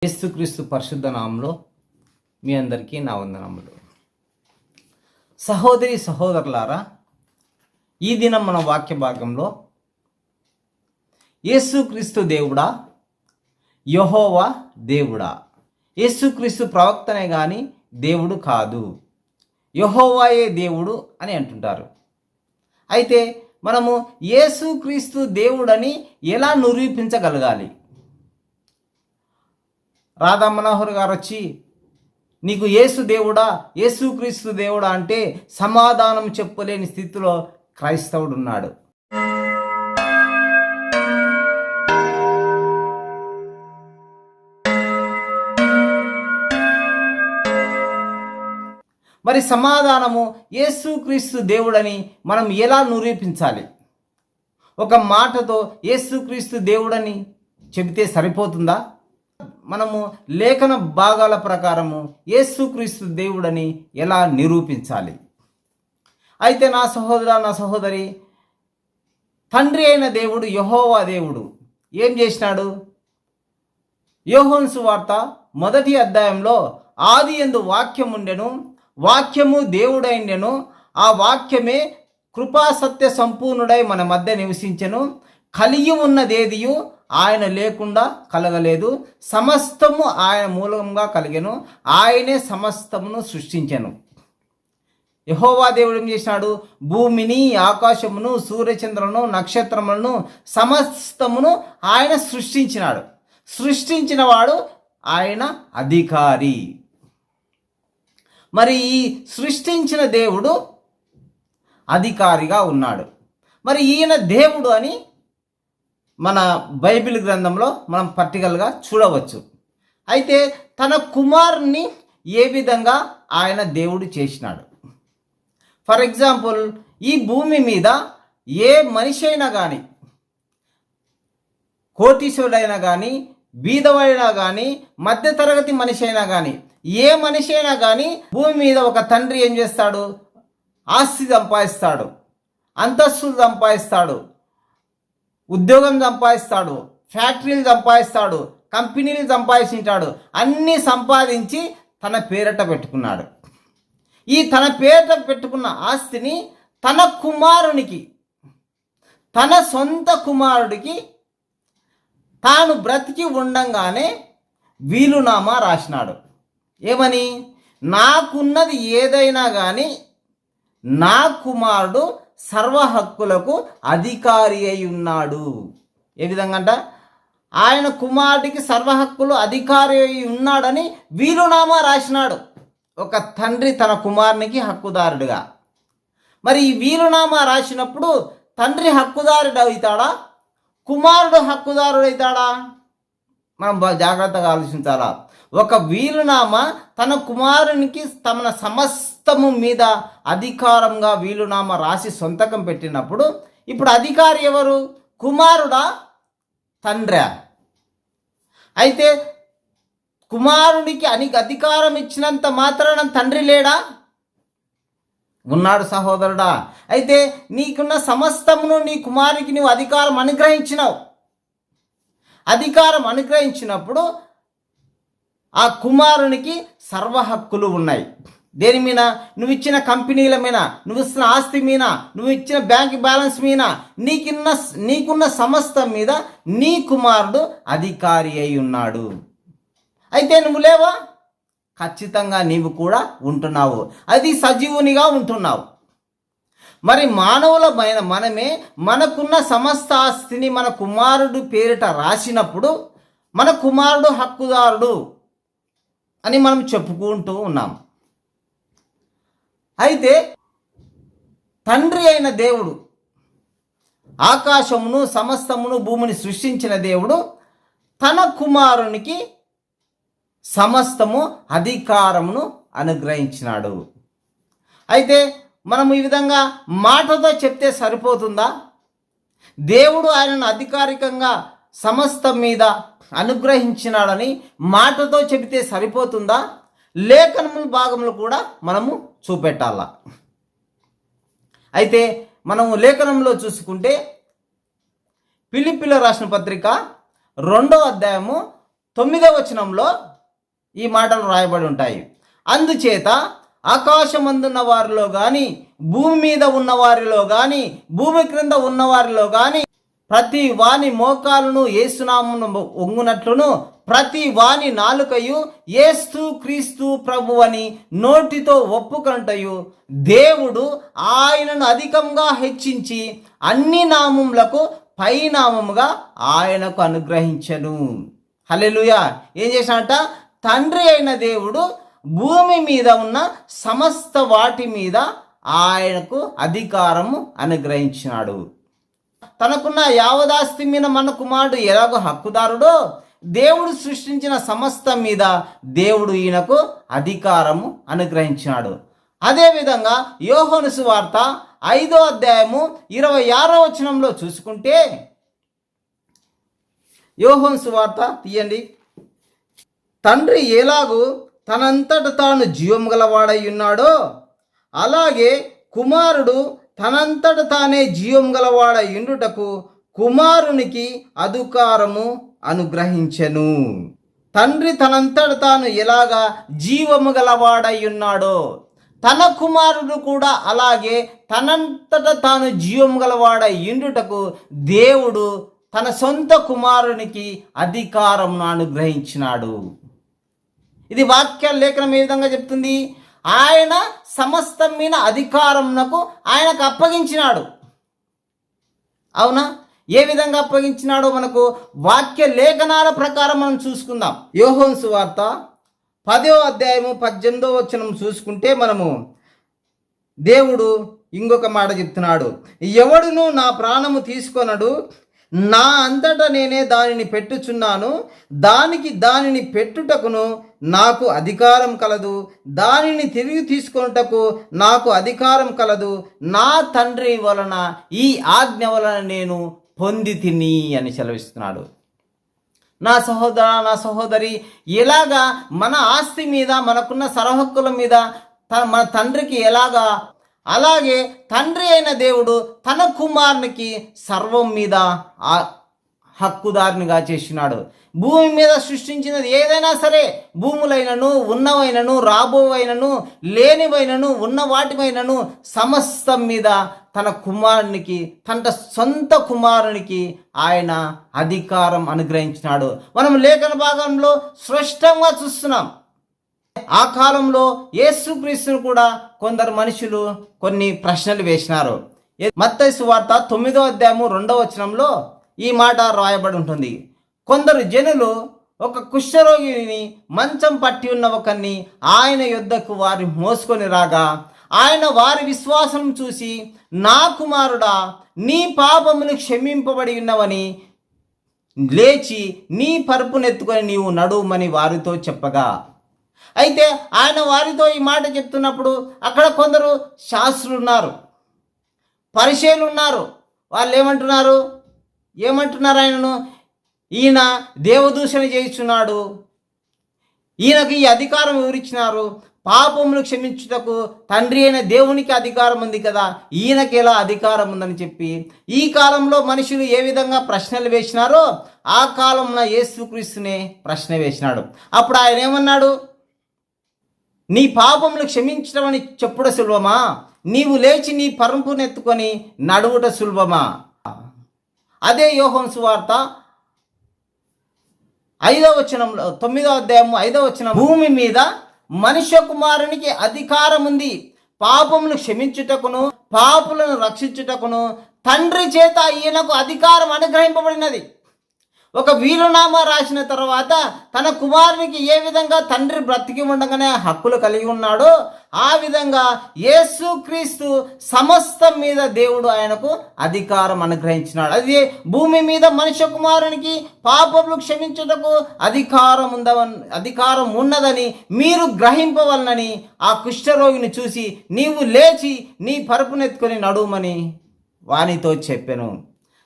యేసుక్రీస్తు పరిశుద్ధ నామంలో మీ అందరికీ నా వందనములు. సహోదరి సహోదరులారా, ఈ దినం మన వాక్య భాగంలో యేసుక్రీస్తు దేవుడా, యెహోవా దేవుడా. యేసుక్రీస్తు ప్రవక్తనే కానీ దేవుడు కాదు, యెహోవాయే దేవుడు అని అంటుంటారు. అయితే మనము యేసుక్రీస్తు దేవుడని ఎలా నిరూపించగలగాలి? రాధా మనోహర్ గారు వచ్చి నీకు యేసు దేవుడా, యేసుక్రీస్తు దేవుడా అంటే సమాధానం చెప్పలేని స్థితిలో క్రైస్తవుడు ఉన్నాడు. మరి సమాధానము యేసుక్రీస్తు దేవుడని మనం ఎలా నిరూపించాలి? ఒక మాటతో యేసుక్రీస్తు దేవుడని చెబితే సరిపోతుందా? మనము లేఖన భాగాల ప్రకారము యేసుక్రీస్తు దేవుడని ఎలా నిరూపించాలి? అయితే నా సహోదర, నా సహోదరి, తండ్రి అయిన దేవుడు యెహోవా దేవుడు ఏం చేసినాడు? యోహాను సువార్త 1వ అధ్యాయంలో ఆది యందు వాక్యం ఉండెను, వాక్యము దేవుడైండెను, ఆ వాక్యమే కృపా సత్య సంపూర్ణుడై మన మధ్య నివసించెను, కలిగి ఉన్నదేదియు ఆయన లేకుండా కలగలేదు, సమస్తము ఆయన మూలంగా కలిగెను, ఆయనే సమస్తమును సృష్టించెను. యెహోవా దేవుడు ఏం చేసినాడు? భూమిని, ఆకాశమును, సూర్యచంద్రులను, నక్షత్రములను సమస్తమును ఆయన సృష్టించినాడు. సృష్టించిన వాడు ఆయన అధికారి. మరి ఈ సృష్టించిన దేవుడు అధికారిగా ఉన్నాడు. మరి ఈయన దేవుడు అని మన బైబిల్ గ్రంథంలో మనం పర్టికల్గా చూడవచ్చు. అయితే తన కుమారుని ఏ విధంగా ఆయన దేవుడు చేసినాడు? ఫర్ ఎగ్జాంపుల్, ఈ భూమి మీద ఏ మనిషి అయినా కానీ, కోటీశ్వరుడైనా కానీ, బీదవాడైనా కానీ, మధ్యతరగతి మనిషి అయినా కానీ, ఏ మనిషి అయినా కానీ భూమి మీద ఒక తండ్రి ఏం చేస్తాడు? ఆస్తి సంపాదిస్తాడు, అంతస్తులు సంపాదిస్తాడు, ఉద్యోగం సంపాదిస్తాడు, ఫ్యాక్టరీలు సంపాదిస్తాడు, కంపెనీలు సంపాదించాడు, అన్నీ సంపాదించి తన పేరట పెట్టుకున్నాడు. ఈ తన పేరట పెట్టుకున్న ఆస్తిని తన కుమారునికి, తన సొంత కుమారుడికి తాను బ్రతికి ఉండంగానే వీలునామా రాసినాడు. ఏమని? నాకున్నది ఏదైనా కానీ నా కుమారుడు సర్వ హక్కులకు అధికారి అయి ఉన్నాడు. ఏ విధంగా అంట? ఆయన కుమారుడికి సర్వ హక్కులు అధికారి అయి ఉన్నాడని వీలునామా రాసినాడు. ఒక తండ్రి తన కుమారునికి హక్కుదారుడుగా. మరి ఈ వీలునామా రాసినప్పుడు తండ్రి హక్కుదారుడు అవుతాడా, కుమారుడు హక్కుదారుడు అవుతాడా? మనం జాగ్రత్తగా ఆలోచించాలా. ఒక వీలునామా తన కుమారునికి తమ సమస్తము మీద అధికారంగా వీలునామా రాసి సొంతకం పెట్టినప్పుడు ఇప్పుడు అధికారి ఎవరు? కుమారుడా, తండ్రా? అయితే కుమారునికి అధికారం ఇచ్చినంత మాత్రాన తండ్రి లేడా? ఉన్నాడు సహోదరుడా. అయితే నీకున్న సమస్తమును నీ కుమారునికి నువ్వు అధికారం అనుగ్రహించినావు. అధికారం అనుగ్రహించినప్పుడు ఆ కుమారునికి సర్వ హక్కులు ఉన్నాయి. దేని మీద? నువ్వు ఇచ్చిన కంపెనీల మీద, నువ్వు ఇచ్చిన ఆస్తి మీద, నువ్వు ఇచ్చిన బ్యాంక్ బ్యాలెన్స్ మీద, నీకున్న సమస్తం మీద నీ కుమారుడు అధికారి అయి ఉన్నాడు. అయితే నువ్వు లేవా? ఖచ్చితంగా నీవు కూడా ఉంటున్నావు. అది సజీవునిగా ఉంటున్నావు. మరి మానవులమైన మనమే మనకున్న సమస్త ఆస్తిని మన కుమారుడు పేరిట రాసినప్పుడు మన కుమారుడు హక్కుదారుడు అని మనం చెప్పుకుంటూ ఉన్నాం. అయితే తండ్రి అయిన దేవుడు, ఆకాశమును సమస్తమును భూమిని సృష్టించిన దేవుడు తన కుమారునికి సమస్తము అధికారమును అనుగ్రహించినాడు. అయితే మనం ఈ విధంగా మాటతో చెప్తే సరిపోతుందా? దేవుడు ఆయనను అధికారికంగా సమస్తం మీద అనుగ్రహించినాడని మాటతో చెబితే సరిపోతుందా? లేఖనముల భాగములు కూడా మనము చూపెట్టాలా. అయితే మనము లేఖనంలో చూసుకుంటే ఫిలిప్పీయులకు రాసిన పత్రిక 2వ అధ్యాయము 9వ వచనంలో ఈ మాటలు రాయబడి ఉంటాయి. అందుచేత ఆకాశమందున్న వారిలో కానీ, భూమి మీద ఉన్న వారిలో కానీ, భూమి క్రింద ఉన్న వారిలో కానీ ప్రతి వాని మోకాలును యేసునామమున వంగునట్లును, ప్రతి వాని నాలుకయు యేసు క్రీస్తు ప్రభు అని నోటితో ఒప్పుకొనుటయు దేవుడు ఆయనను అధికంగా హెచ్చించి అన్ని నామములకు పైనామముగా ఆయనకు అనుగ్రహించెను. హల్లెలూయా. ఏం చేశాడంట? తండ్రి అయిన దేవుడు భూమి మీద ఉన్న సమస్త వాటి మీద ఆయనకు అధికారము అనుగ్రహించినాడు. తనకున్న యావదాస్తి మీద మన కుమారుడు ఎలాగో హక్కుదారుడో, దేవుడు సృష్టించిన సమస్తం మీద దేవుడు ఈయనకు అధికారము అనుగ్రహించినాడు. అదేవిధంగా యోహాను సువార్త 5వ అధ్యాయము 26వ వచనంలో చూసుకుంటే, యోహాను సువార్త తీయండి. తండ్రి ఎలాగూ తనంతట తాను జీవం గలవాడై ఉన్నాడో, అలాగే కుమారుడు తనంతట తానే జీవం గలవాడై ఉండుటకు కుమారునికి అధికారము అనుగ్రహించెను. తండ్రి తనంతట తాను ఎలాగా జీవము గలవాడై ఉన్నాడో, తన కుమారుడు కూడా అలాగే తనంతట తాను జీవం గలవాడై ఉండుటకు దేవుడు తన సొంత కుమారునికి అధికారమును అనుగ్రహించినాడు. ఇది వాక్య లేఖనం ఏ విధంగా చెప్తుంది? ఆయన సమస్తం మీద అధికారమునకు ఆయనకు అప్పగించినాడు. అవునా? ఏ విధంగా అప్పగించినాడో మనకు వాక్య లేఖనాల ప్రకారం మనం చూసుకుందాం. యోహాను సువార్త 10వ అధ్యాయము 18వ వచనం చూసుకుంటే మనము దేవుడు ఇంకొక మాట చెప్తున్నాడు. ఎవడును నా ప్రాణము తీసుకొనడు, నా అంతటా నేనే దానిని పెట్టుచున్నాను, దానిని పెట్టుటకును నాకు అధికారం కలదు, దానిని తిరిగి తీసుకొనుటకు నాకు అధికారం కలదు, నా తండ్రి వలన ఈ ఆజ్ఞ వలన నేను పొంది తిని అని సెలవిస్తున్నాడు. నా సహోదర, నా సహోదరి, ఎలాగా మన ఆస్తి మీద, మనకున్న సర్వహక్కుల మీద మన తండ్రికి ఎలాగా, అలాగే తండ్రి అయిన దేవుడు తన కుమారునికి సర్వం మీద హక్కుదారునిగా చేసినాడు. భూమి మీద సృష్టించినది ఏదైనా సరే, భూములైనను, ఉన్నవైనను, రాబోవైనను, లేనివైనను, ఉన్న వాటివైనను సమస్తం మీద తన కుమారునికి, తన సొంత కుమారునికి ఆయన అధికారం అనుగ్రహించినాడు. మనం లేఖన భాగంలో స్పష్టంగా చూస్తున్నాం. ఆ కాలంలో యేసుక్రీస్తును కూడా కొందరు మనుషులు కొన్ని ప్రశ్నలు వేసినారు. మత్తయి సువార్త 9వ అధ్యాయము 2వ వచనంలో ఈ మాట రాయబడి ఉంటుంది. కొందరు జనులు ఒక కుష్ఠరోగిని మంచం పట్టి ఉన్న ఒకరిని ఆయన యొద్దకు వారి మోసుకొని రాగా, ఆయన వారి విశ్వాసం చూసి, నా కుమారుడా, నీ పాపములు క్షమింపబడి ఉన్నవని లేచి నీ పరుపునెత్తుకొని నీవు నడుమని వారితో చెప్పగా, అయితే ఆయన వారితో ఈ మాట చెప్తున్నప్పుడు అక్కడ కొందరు శాస్త్రులు ఉన్నారు, పరిచయులు ఉన్నారు. వాళ్ళు ఏమంటున్నారు ఆయనను? ఈయన దేవదూషణ చేయిస్తున్నాడు, ఈయనకు ఈ అధికారం ఎవరిచ్చినారు? పాపములు క్షమించుటకు తండ్రి అయిన దేవునికి అధికారం ఉంది కదా, ఈయనకి ఎలా అధికారం ఉందని చెప్పి ఈ కాలంలో మనుషులు ఏ విధంగా ప్రశ్నలు వేసినారో ఆ కాలంలో యేసుక్రీస్తునే ప్రశ్న వేసినాడు. అప్పుడు ఆయన ఏమన్నాడు? నీ పాపములు క్షమించడం అని చెప్పుట సులభమా, నీవు లేచి నీ పరుపునెత్తుకొని నడువుట సులభమా? అదే యోహాను సువార్త 5వ వచనంలో 9వ అధ్యాయము 5వ వచనం, భూమి మీద మనుష్య కుమారునికి అధికారం ఉంది, పాపములు క్షమించుటకును పాపులను రక్షించుటకును తండ్రి చేత ఈయనకు అధికారం అనుగ్రహింపబడినది. ఒక వీలునామా రాసిన తర్వాత తన కుమారునికి ఏ విధంగా తండ్రి బ్రతికి ఉండగానే హక్కులు కలిగి ఉన్నాడో ఆ విధంగా యేసుక్రీస్తు సమస్తం మీద దేవుడు ఆయనకు అధికారం అనుగ్రహించినాడు. అది భూమి మీద మనుష్య కుమారునికి పాపములు క్షమించుటకు అధికారం ఉన్నదని మీరు గ్రహింపవలనని ఆ కుష్ఠరోగిని చూసి, నీవు లేచి నీ పరుపునెత్తుకొని నడుమని వానితో చెప్పెను.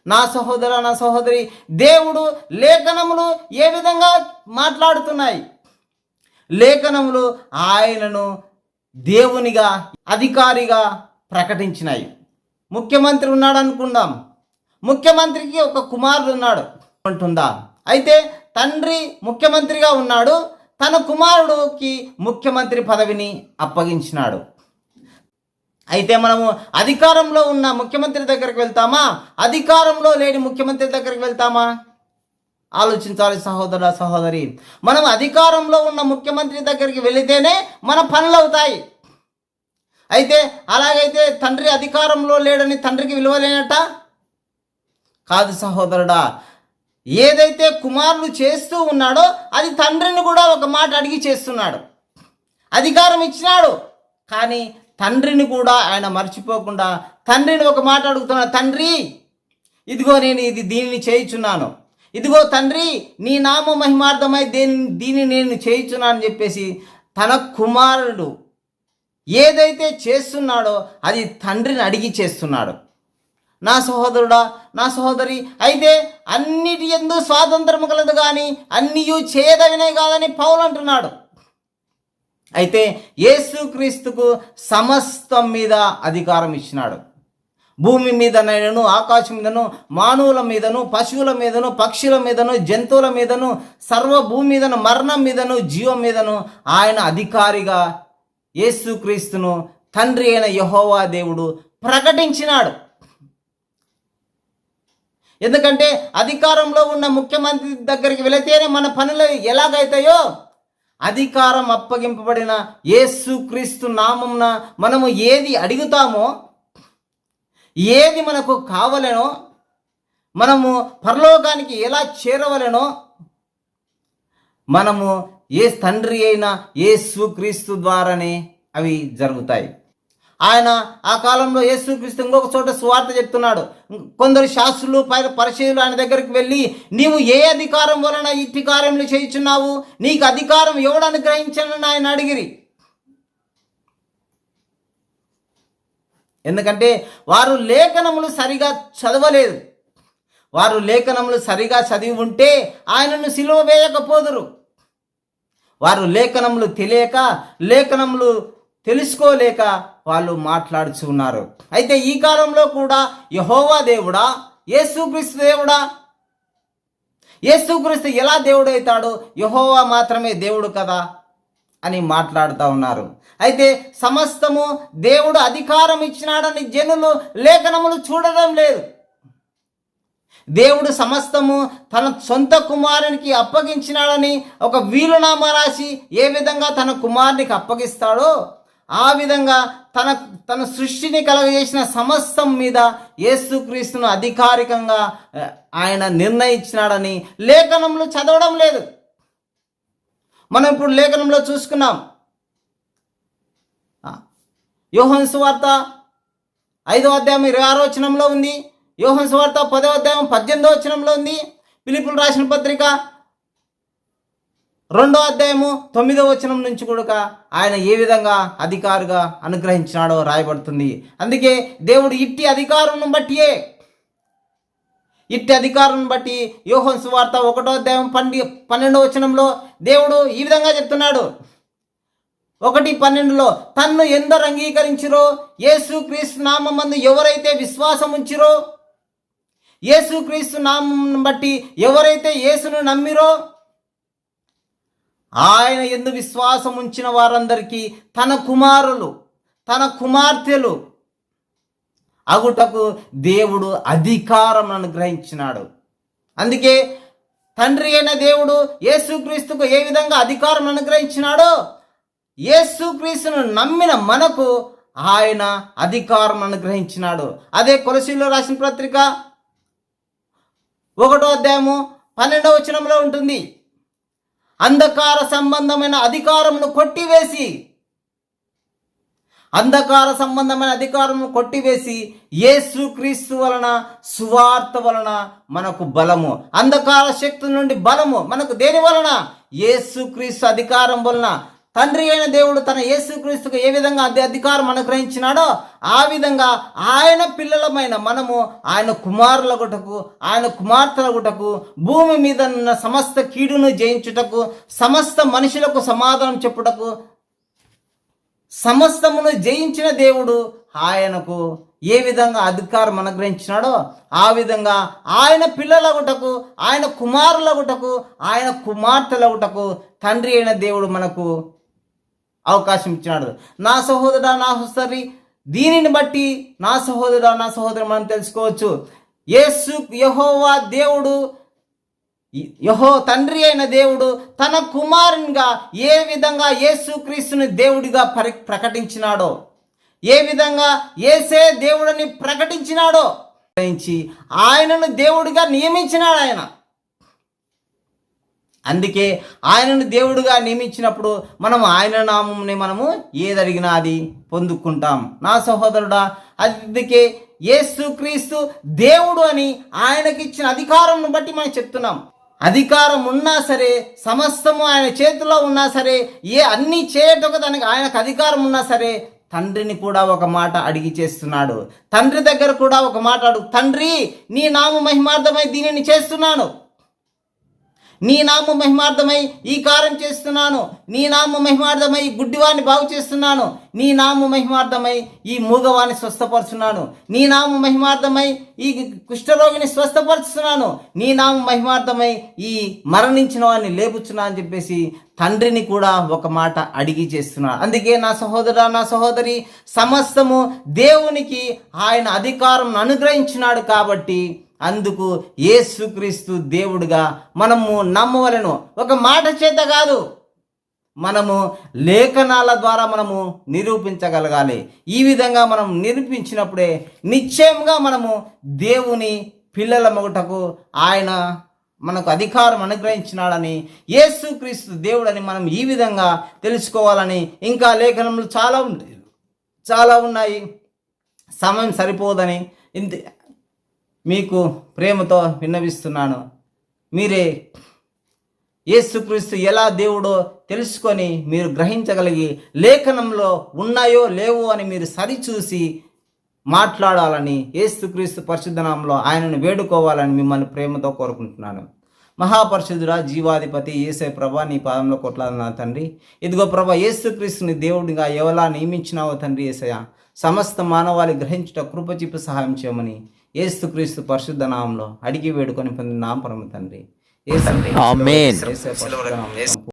నా సహోదర, నా సహోదరి, దేవుడు లేఖనములు ఏ విధంగా మాట్లాడుతున్నాయి? లేఖనములు ఆయనను దేవునిగా, అధికారిగా ప్రకటించినాయి. ముఖ్యమంత్రి ఉన్నాడు అనుకుందాం, ముఖ్యమంత్రికి ఒక కుమారుడు ఉన్నాడు అంటుందా? అయితే తండ్రి ముఖ్యమంత్రిగా ఉన్నాడు, తన కుమారుడికి ముఖ్యమంత్రి పదవిని అప్పగించినాడు. అయితే మనము అధికారంలో ఉన్న ముఖ్యమంత్రి దగ్గరికి వెళ్తామా, అధికారంలో లేని ముఖ్యమంత్రి దగ్గరికి వెళ్తామా? ఆలోచించాలి సహోదర సహోదరి. మనం అధికారంలో ఉన్న ముఖ్యమంత్రి దగ్గరికి వెళితేనే మన పనులు అవుతాయి. అయితే అలాగైతే తండ్రి అధికారంలో లేడని తండ్రికి విలువ లేనట కాదు సహోదరుడా. ఏదైతే కుమారుడు చేస్తూ ఉన్నాడో అది తండ్రిని కూడా ఒక మాట అడిగి చేస్తున్నాడు. అధికారం ఇచ్చినాడు, కానీ తండ్రిని కూడా ఆయన మర్చిపోకుండా తండ్రిని ఒక మాట అడుగుతున్నాడు. తండ్రి, ఇదిగో నేను దీనిని చేయుచున్నాను, ఇదిగో తండ్రి నీ నామ మహిమార్థమై దీన్ని నేను చేయుచున్నాను అని చెప్పేసి తన కుమారుడు ఏదైతే చేస్తున్నాడో అది తండ్రిని అడిగి చేస్తున్నాడు. నా సహోదరుడా, నా సహోదరి, అయితే అన్నిటి యందు స్వాతంత్రము కలదు కానీ అన్నీయు చేయదగినవి కాదని పౌలు అంటున్నాడు. అయితే యేసుక్రీస్తుకు సమస్తం మీద అధికారం ఇచ్చినాడు. భూమి మీదనైనను, ఆకాశం మీదను, మానవుల మీదను, పశువుల మీదను, పక్షుల మీదను, జంతువుల మీదను, సర్వభూమి మీదను, మరణం మీదను, జీవం మీదను ఆయన అధికారిగా యేసుక్రీస్తును తండ్రి అయిన యెహోవా దేవుడు ప్రకటించినాడు. ఎందుకంటే అధికారంలో ఉన్న ముఖ్యమంత్రి దగ్గరికి వెళితేనే మన పనులు ఎలాగైతాయో, అధికారం అప్పగింపబడిన యేసుక్రీస్తు నామమున మనము ఏది అడుగుతామో, ఏది మనకు కావలెనో, మనము పరలోకానికి ఎలా చేరవలెనో మనము తండ్రి అయిన యేసుక్రీస్తు ద్వారానే అవి జరుగుతాయి. ఆయన ఆ కాలంలో యేసుక్రీస్తు ఇంకొక చోట సువార్త చెప్తున్నాడు. కొందరు శాస్త్రులు పరిచయులు ఆయన దగ్గరికి వెళ్ళి, నీవు ఏ అధికారం వలన ఇట్టి కార్యములు చేయుచున్నావు, నీకు అధికారం ఎవడు అనుగ్రహించనని ఆయన అడిగిరి. ఎందుకంటే వారు లేఖనములు సరిగా చదవలేదు. వారు లేఖనములు సరిగా చదివి ఉంటే ఆయనను సిలువ వేయకపోదురు. వారు లేఖనములు తెలియక, లేఖనములు తెలుసుకోలేక వాళ్ళు మాట్లాడుచు ఉన్నారు. అయితే ఈ కాలంలో కూడా యెహోవా దేవుడా, యేసుక్రీస్తు దేవుడా, యేసుక్రీస్తు ఎలా దేవుడు అవుతాడు, యెహోవా మాత్రమే దేవుడు కదా అని మాట్లాడుతూ ఉన్నారు. అయితే సమస్తము దేవుడు అధికారం ఇచ్చినాడని జనులు లేఖనములు చూడడం లేదు. దేవుడు సమస్తము తన సొంత కుమారునికి అప్పగించినాడని ఒక వీలునామా రాసి ఏ విధంగా తన కుమారునికి అప్పగిస్తాడో ఆ విధంగా తన సృష్టిని కలగజేసిన సమస్తం మీద యేసుక్రీస్తును అధికారికంగా ఆయన నిర్ణయించినాడని లేఖనంలో చదవడం లేదు. మనం ఇప్పుడు లేఖనంలో చూసుకున్నాం. యోహాను సువార్త 5వ అధ్యాయం 26వ వచనంలో ఉంది. యోహాను సువార్త 10వ అధ్యాయం 18వ వచనంలో ఉంది. ఫిలిప్పీయులకు రాసిన పత్రిక 2వ అధ్యాయము 9వ వచనం నుంచి కూడా ఆయన ఏ విధంగా అధికారిగా అనుగ్రహించినాడో రాయబడుతుంది. అందుకే దేవుడు ఇట్టి అధికారం బట్టి యోహాను సువార్త 1వ అధ్యాయం 12వ వచనంలో దేవుడు ఈ విధంగా చెప్తున్నాడు. 1:12లో తన్ను ఎందరు అంగీకరించిరో, యేసుక్రీస్తు నామమందు ఎవరైతే విశ్వాసం ఉంచిరో, యేసుక్రీస్తు నామం బట్టి ఎవరైతే యేసును నమ్మిరో, ఆయన యందు విశ్వాసం ఉంచిన వారందరికీ తన కుమారులు, తన కుమార్తెలు అగుటకు దేవుడు అధికారం అనుగ్రహించినాడు. అందుకే తండ్రి అయిన దేవుడు యేసుక్రీస్తుకు ఏ విధంగా అధికారం అనుగ్రహించినాడో, యేసుక్రీస్తును నమ్మిన మనకు ఆయన అధికారం అనుగ్రహించినాడు. అదే కొలసీయులకు రాసిన పత్రిక 1వ అధ్యాయము 12వ వచనంలో ఉంటుంది. అంధకార సంబంధమైన అధికారమును కొట్టివేసి యేసుక్రీస్తు వలన, సువార్త వలన మనకు బలము, అంధకార శక్తుల నుండి బలము మనకు దేని వలన? యేసుక్రీస్తు అధికారం వలన. తండ్రి అయిన దేవుడు తన యేసుక్రీస్తుకు ఏ విధంగా అధికారం అనుగ్రహించినాడో ఆ విధంగా ఆయన పిల్లలమైన మనము ఆయన కుమారులగుటకు, ఆయన కుమార్తెలగుటకు, భూమి మీద ఉన్న సమస్త కీడును జయించుటకు, సమస్త మనుషులకు సమాధానం చెప్పుటకు, సమస్తమును జయించిన దేవుడు ఆయనకు ఏ విధంగా అధికారం అనుగ్రహించినాడో ఆ విధంగా ఆయన పిల్లలగుటకు, ఆయన కుమారులగుటకు, ఆయన కుమార్తెలగుటకు తండ్రి అయిన దేవుడు మనకు అవకాశం ఇచ్చినాడు. నా సహోదరుడా, నా సహోదరి, దీనిని బట్టి నా సహోదరుడా, నా సహోదరి మనం తెలుసుకోవచ్చు, యెహోవా దేవుడు, తండ్రి అయిన దేవుడు తన కుమారునిగా ఏ విధంగా యేసుక్రీస్తుని దేవుడిగా ప్రకటించినాడో, ఏ విధంగా యేసే దేవుడిని ప్రకటించినాడో ఆయనను దేవుడిగా నియమించినాడు ఆయన. అందుకే ఆయనను దేవుడిగా నియమించినప్పుడు మనం ఆయన నామంని మనము ఏదడిగినా అది పొందుకుంటాం. నా సహోదరుడా, అందుకే యేసుక్రీస్తు దేవుడు అని ఆయనకిచ్చిన అధికారం బట్టి మనం చెప్తున్నాం. అధికారం ఉన్నా సరే, సమస్తము ఆయన చేతిలో ఉన్నా సరే, అన్నీ చేయటం దానికి ఆయనకు అధికారం ఉన్నా సరే, తండ్రిని కూడా ఒక మాట అడిగి చేస్తున్నాడు. తండ్రి దగ్గర కూడా ఒక మాట అడుగు, తండ్రి నీ నామ మహిమార్థమై దీనిని చేస్తున్నాను, నీ నామ మహిమార్థమై ఈ కార్యం చేస్తున్నాను, నీ నామ మహిమార్థమై ఈ గుడ్డివాడిని బాగు చేస్తున్నాను, నీ నామ మహిమార్థమై ఈ మూగవాణ్ణి స్వస్థపరుచున్నాను, నీ నామ మహిమార్థమై ఈ కుష్ఠరోగిని స్వస్థపరుచుతున్నాను, నీ నామ మహిమార్థమై ఈ మరణించిన వాడిని లేపుచున్నా అని చెప్పేసి తండ్రిని కూడా ఒక మాట అడిగి చేస్తున్నాడు. అందుకే నా సహోదరా, నా సహోదరి, సమస్తము దేవునికి ఆయన అధికారం అనుగ్రహించినాడు కాబట్టి అందుకు యేసుక్రీస్తు దేవుడుగా మనము నమ్మవలెను. ఒక మాట చేత కాదు, మనము లేఖనాల ద్వారా మనము నిరూపించగలగాలి. ఈ విధంగా మనం నిరూపించినప్పుడే నిశ్చయంగా మనము దేవుని పిల్లల మొగటకు ఆయన మనకు అధికారం అనుగ్రహించినాడని, యేసుక్రీస్తు దేవుడని మనం ఈ విధంగా తెలుసుకోవాలని. ఇంకా లేఖనములు చాలా ఉన్నాయి, సమయం సరిపోదని మీకు ప్రేమతో విన్నవిస్తున్నాను. మీరే యేసుక్రీస్తు ఎలా దేవుడో తెలుసుకొని మీరు గ్రహించగలిగి లేఖనంలో ఉన్నాయో లేవో అని మీరు సరిచూసి మాట్లాడాలని, యేసుక్రీస్తు పరిశుద్ధ నామములో ఆయనను వేడుకోవాలని మిమ్మల్ని ప్రేమతో కోరుకుంటున్నాను. మహాపరిశుద్ధుడా, జీవాధిపతి యేసయ్య ప్రభా, నీ పాదంలో కొట్లాడిన తండ్రి, ఇదిగో ప్రభా, యేసుక్రీస్తుని దేవుడిగా ఎవలా నియమించినావో తండ్రి యేసయ్య, సమస్త మానవాళి గ్రహించుట కృపచూపి సహాయం చేయమని యేసుక్రీస్తు పరిశుద్ధ నామములో అడిగి వేడుకొని పొందిన నామ పరమ తండ్రి. ఆమేన్.